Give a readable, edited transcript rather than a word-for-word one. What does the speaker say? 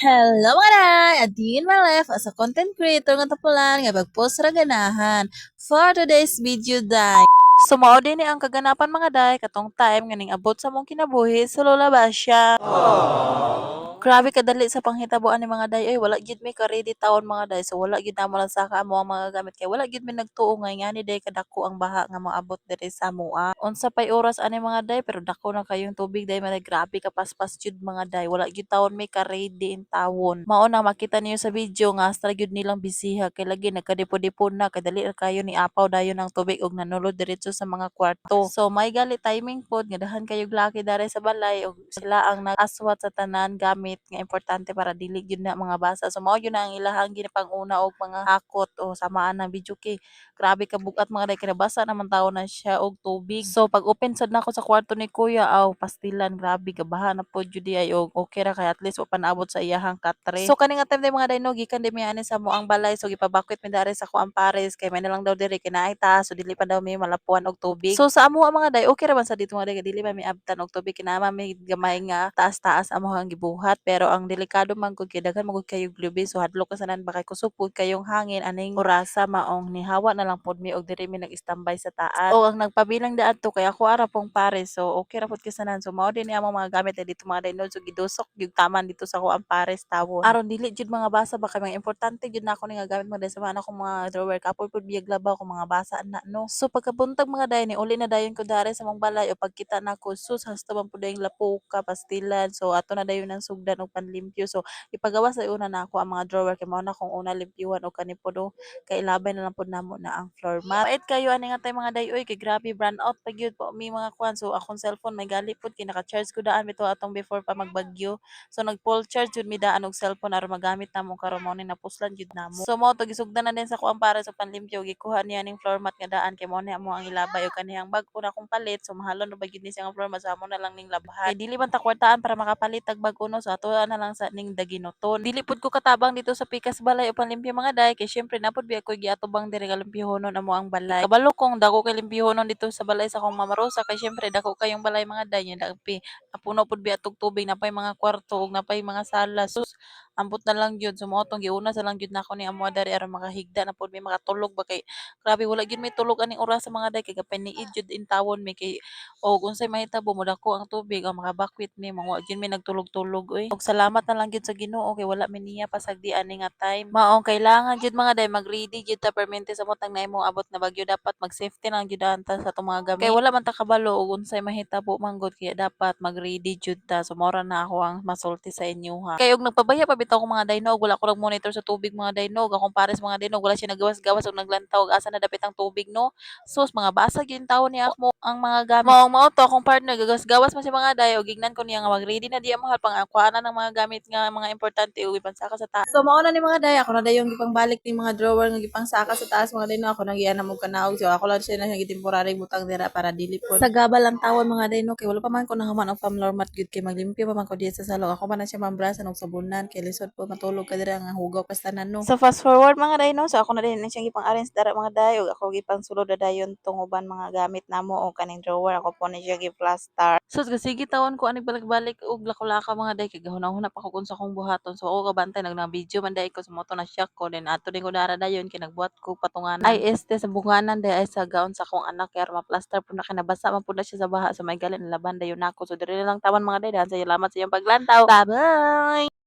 Hello mga day! Adin my life as a content creator nga tapulan nga pag-post ra ganahan. For today's video day. So mao din ni ang kaganapan mga day katong time nga ning abot sa mong kinabuhi sa Lola Basya. Grabe kadali sa panghitabuan ni mga day. Ay, wala gyud mi ka-ready taon mga day. So wala gyud namo lang saka amo ang mga gamit kay wala gyud mi nagtuo nga ni day kadako ang baha nga moabot diri sa amoa. Unsa pay oras ani mga day pero dako na kayong tubig day mga grabe ka paspas jud mga day. Wala gyud taon mi ka-ready in tawon. Mao na makita niyo sa video nga astra gyud nilang bisiha kay lagi nagkadipo-dipo na kadali ra kayo ni apaw dayon ng tubig og nanulod diretso sa mga kwarto. So may gali timing pod nga dahan kayog laki dare sa balay og sila ang nag-aswat sa tanan gamit nga importante para dili gyud na mga basa. So mao gyud na ang ilahang ginapanguna og mga hakot o samaan ng video kay grabe ka bugat mga day kinabasa naman tawo na siya og tubig. So pag open sad nako sa kwarto ni kuya aw pastilan grabe gabaha na pod jud ay og okay ra kay at least wa panaabot sa iyahang katre. So kani nga time day mga day no gikan di mi ani sa moang balay so gipabakwit mi dare sa kuang pares kay may nalang daw diri kinaay ta so dili pa daw mi malapuan og tubig. So sa amo mga day okay ra man sa dito mga day kay dili man mi abtan og tubig kinama mi gamay nga taas-taas amo ang gibuhat pero ang delikado man gud kay daghan man gud kayong lubi so hadlok kasanan ba kay kusog pud kayong hangin aning orasa maong nihawa na lang pud mi og diri mi nag-standby sa taas. O ang nagpabilang daan to kay ako ara pong pares so okay ra pud kasanan so mao din ni among mga gamit na dito mga dainod so gidusok gyud taman dito sa kuang pares tawon. Aron dili jud mga basa ba kay mga importante jud na ako ni nga gamit mga day sa mga akong mga drawer kapoy pud biyag labaw kung mga basa na no. So pagkabuntag mga day ni uli na dayon ko dare sa mong balay o pagkita nako sus hasta man pud dayong lapuka pastilan so ato na dayon ang sugdan og panlimpyo so ipagawas sa una na ako ang mga drawer kay mao na akong una limpyuhan og kani pod kay ilabay na lang pod namo na ang floor mat. Pait kayo ani nga tay mga day oy kay grabe brand out pa gyud po mi mga kwan so akong cellphone may gali pod kay naka-charge ko daan bitaw atong before pa magbagyo. So nag full charge jud mi daan og cellphone aron magamit namo karon mao ni napuslan jud namo. So mao to gisugdan na din sa kuan para sa panlimpyo gikuha niya ning floor mat nga daan kay mao ni amo ang ilabay og kanihang bag-o na akong palit so mahalon ra ba gyud ni siya nga floor mat sa amo na lang ning labhan. Kay dili man ta kwartaan para makapalit tag bag-o no so ato na lang sa ning daginoton. Dili pud ko katabang dito sa pikas balay o panlimpyo mga day kay syempre napud biya ko giatubang diri ka limpyohonon amo ang balay. Kabalo kong dako kay limpyohonon dito sa balay sa akong Mama Rosa kay syempre dako kayong balay mga day nya dagpi napuno pud biya tug tubig napay mga kwarto ug napay mga sala. Sus ambot na lang gyud so mao tong giuna sa lang gyud nako ni amo dari aron makahigda na pud mi makatulog ba kay grabe wala gyud may tulog aning oras sa mga day kay gapaniid jud in tawon mi kay og unsay mahitabo modako ang tubig o makabakwit mi mangwa gyud mi nagtulog-tulog oy. Og salamat na lang gyud sa Ginoo kay wala mi niya pasagdi ani nga time. Maong kailangan gyud mga day mag-ready gyud ta permente sa butang na imong abot na bagyo dapat mag-safety lang gyud ta sa atong mga gamit. Kay wala man ta kabalo og unsay mahitabo manggod kaya dapat mag-ready gyud ta. So mora na ako ang masulti sa inyo ha. Kay og nagpabaya pa bitaw ko mga daynog wala ko nag-monitor sa tubig mga daynog akong pares mga daynog wala siya nagawas-gawas og naglantaw og asa na dapit ang tubig no. Sus mga basag yung tawo niya mo ang mga gamit. Maong mao to akong partner gagas-gawas man si mga day og gignan ko niya nga mag-ready na diya mahal pang akuana ng mga gamit nga mga importante ug ipansaka sa taas. So mao na ni mga day ako na dayong gipangbalik ni mga drawer nga gipangsaka sa taas mga day no ako nang giana mo kanaog so ako lang siya na temporary butang dira para dili po sa gabal ang tawon mga day no kay wala pa man ko nahuman og floor mat gyud kay maglimpyo pa man ko diya sa salong ako man na siya mambrasan og sabunan kay lisod po matulog ka dira nga hugaw pa sa tanan no. So fast forward mga day no so ako na din na siyang gipang-arrange dara mga day ug ako gipang sulod na dayon tong uban mga gamit namo og kaning drawer ako po na siya gi-plaster. So sige tawon ko ani balik-balik og lakaw-lakaw mga day kay gahuna-huna pa ko unsa kong buhaton so ako kabantay nag-video man day ko sa moto na shock ko then ato din ko dara dayon kay nagbuhat ko patunganan ay este sa bunganan day ay sa gaon sa akong anak kay ma-plaster pud na kay nabasa man pud na siya sa baha so may galit na laban dayon nako so diri na lang tawan mga day dahan sa salamat sa iyong paglantaw. Bye bye.